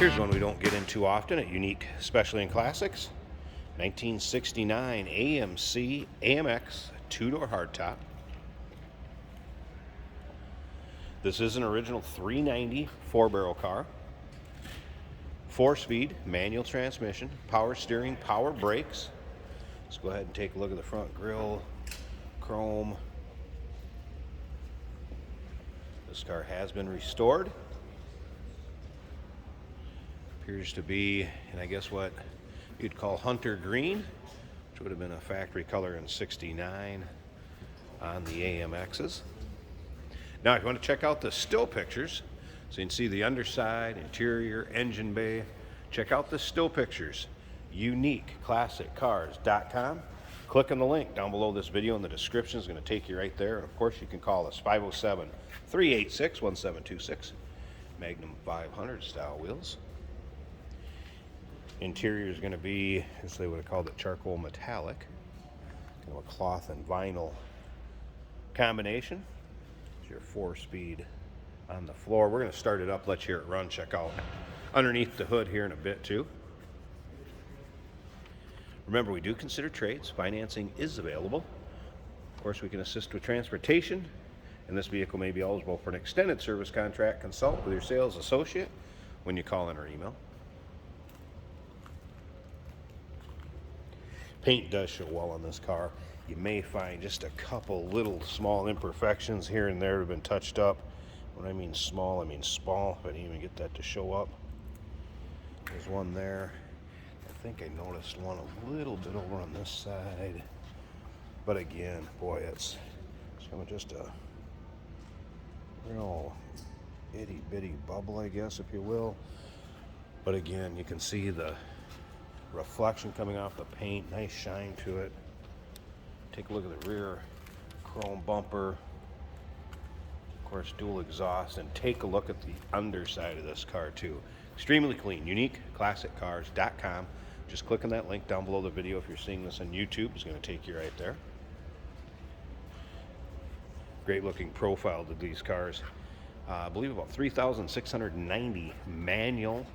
Here's one we don't get into often at Unique Specialty and Classics. 1969 AMC AMX two-door hardtop. This is an original 390 four-barrel car. 4-speed manual transmission, power steering, power brakes. Let's go ahead and take a look at the front grille, chrome. This car has been restored. Appears to be, and I guess what you'd call hunter green, which would have been a factory color in 69 on the AMXs. Now, if you want to check out the still pictures, so you can see the underside, interior, engine bay, check out the still pictures, uniqueclassiccars.com. Click on the link down below this video in the description. It's going to take you right there. And of course, you can call us 507-386-1726. Magnum 500 style wheels. Interior is going to be, as they would have called it, charcoal metallic. Kind of a cloth and vinyl combination. It's your 4-speed on the floor. We're going to start it up, let you hear it run, check out underneath the hood here in a bit too. Remember, we do consider trades. Financing is available. Of course, we can assist with transportation, and this vehicle may be eligible for an extended service contract. Consult with your sales associate when you call in or email. Paint does show well on this car. You may find just a couple little small imperfections here and there have been touched up. When I mean small, I mean small. I didn't even get that to show up. There's one there. I think I noticed one a little bit over on this side. But again, boy, it's kind of just a real itty bitty bubble, I guess, if you will. But again, you can see the reflection coming off the paint, nice shine to it. Take a look at the rear chrome bumper, of course dual exhaust, and take a look at the underside of this car too. Extremely clean. uniqueclassiccars.com. Just click on that link down below the video. If you're seeing this on YouTube, it's going to take you right there. Great looking profile to these cars. I believe about 3,690 manual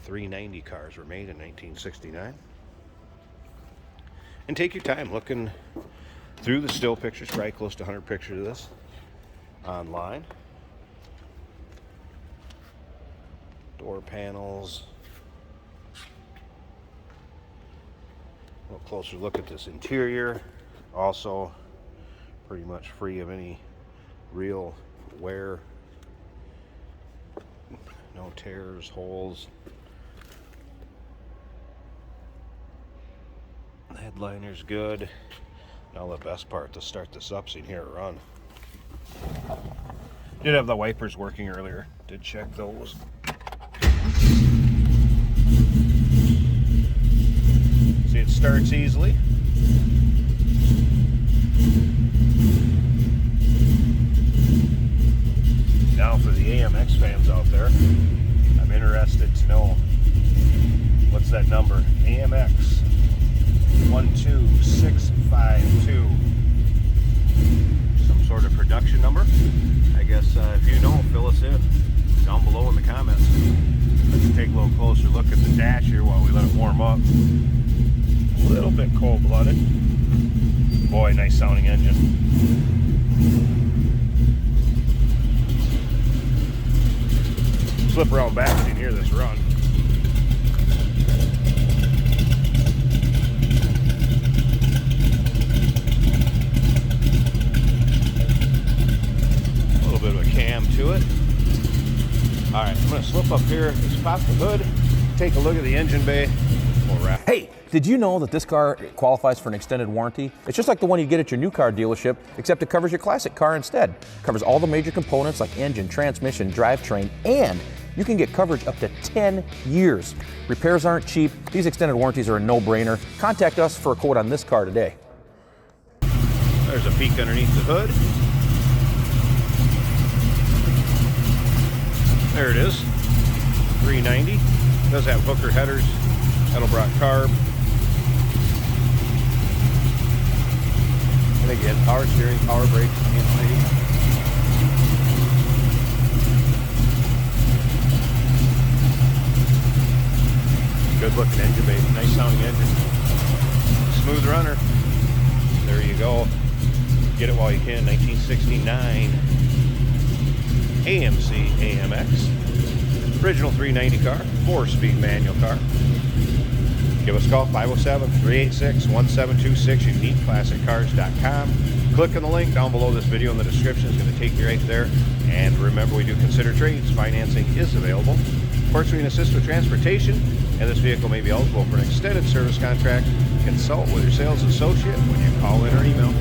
390 cars were made in 1969. And take your time looking through the still pictures, probably close to 100 pictures of this online. Door panels. A little closer look at this interior. Also pretty much free of any real wear. No tears, holes. The headliner's good. Now the best part, to start this up so you can hear it run. Did have the wipers working earlier. Did check those. See, it starts easily. Now for the AMX fans out there, I'm interested to know what's that number. AMX 12652. Some sort of production number. I guess if you know, fill us in down below in the comments. Let's take a little closer look at the dash here while we let it warm up. A little bit cold-blooded. Boy, nice sounding engine. Slip around back so you can hear this run. A little bit of a cam to it. All right, I'm gonna slip up here, just pop the hood, take a look at the engine bay. We'll wrap. Hey, did you know that this car qualifies for an extended warranty? It's just like the one you get at your new car dealership, except it covers your classic car instead. Covers all the major components like engine, transmission, drivetrain, and you can get coverage up to 10 years. Repairs aren't cheap. These extended warranties are a no-brainer. Contact us for a quote on this car today. There's a peek underneath the hood. There it is, 390. Does have hooker headers, Edelbrock carb. And again, power steering, power brakes, Good looking engine, baby. Nice sounding engine. Smooth runner. There you go. Get it while you can. 1969 AMC AMX. Original 390 car. 4-speed manual car. Give us a call, 507-386-1726, uniqueclassiccars.com. Click on the link down below this video in the description. It's going to take you right there. And remember, we do consider trades. Financing is available. Of course, we can assist with transportation, and this vehicle may be eligible for an extended service contract. Consult with your sales associate when you call in or email.